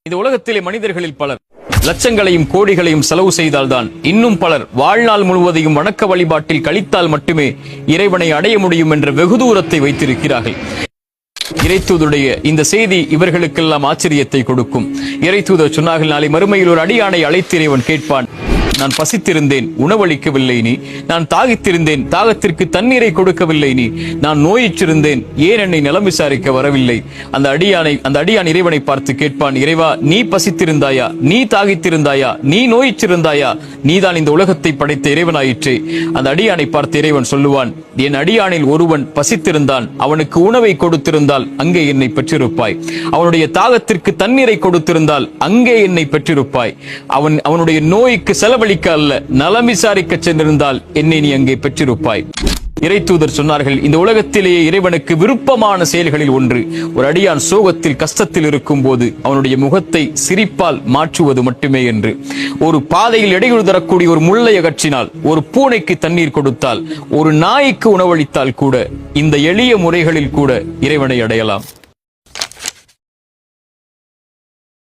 இந்த உலகத்திலே மனிதர்களில் பலர் லட்சங்களையும் கோடிகளையும் செலவு செய்தால்தான், இன்னும் பலர் வாழ்நாள் முழுவதையும் வணக்க வழிபாட்டில் கழித்தால் மட்டுமே இறைவனை அடைய முடியும் என்ற வெகு தூரத்தை வைத்திருக்கிறார்கள். இறைத்தூதருடைய இந்த செய்தி இவர்களுக்கெல்லாம் ஆச்சரியத்தை கொடுக்கும். இறைத்தூதர் சொன்னார்கள், நாளை மறுமையில் ஒரு அடியானை அழைத்து இறைவன் கேட்பான், நான் பசித்திருந்தேன், உணவளிக்கவில்லை நீ. நான் தாகித்திருந்தேன், தாகத்திற்கு தண்ணீரை கொடுக்கவில்லை நீ. நான் நோயிற்றிருந்தேன், ஏன் என்னை நலம் விசாரிக்க வரவில்லை? அந்த அடியான் இறைவனை பார்த்து கேட்பான், இறைவா, நீ பசித்திருந்தாயா, நீ தாகித்திருந்தாயா, நீ நோயிற்றிருந்தாயா? நீதான் இந்த உலகத்தை படைத்த இறைவனாயிற்றே. அந்த அடியானை பார்த்து இறைவன் சொல்லுவான், என் அடியானில் ஒருவன் பசித்திருந்தான், அவனுக்கு உணவை கொடுத்திருந்தால் அங்கே என்னை பெற்றிருப்பாய். அவனுடைய தாகத்திற்கு தண்ணீரை கொடுத்திருந்தால் அங்கே என்னை பெற்றிருப்பாய். அவனுடைய நோய்க்கு செலவழிக்க அல்ல, நலம் விசாரிக்க சென்றிருந்தால் என்னை நீ அங்கே பெற்றிருப்பாய். இறைத்தூதர் சொன்னார்கள், இந்த உலகத்திலேயே இறைவனுக்கு விருப்பமான செயல்களில் ஒன்று ஒரு அடியான் சோகத்தில் கஷ்டத்தில் இருக்கும் போது அவனுடைய முகத்தை சிரிப்பால் மாற்றுவது மட்டுமே என்று. ஒரு பாதையில் இடையூறு தரக்கூடிய ஒரு முள்ளை அகற்றினால், ஒரு பூனைக்கு தண்ணீர் கொடுத்தால், ஒரு நாய்க்கு உணவளித்தால் கூட, இந்த எளிய முறைகளில் கூட இறைவனை அடையலாம்.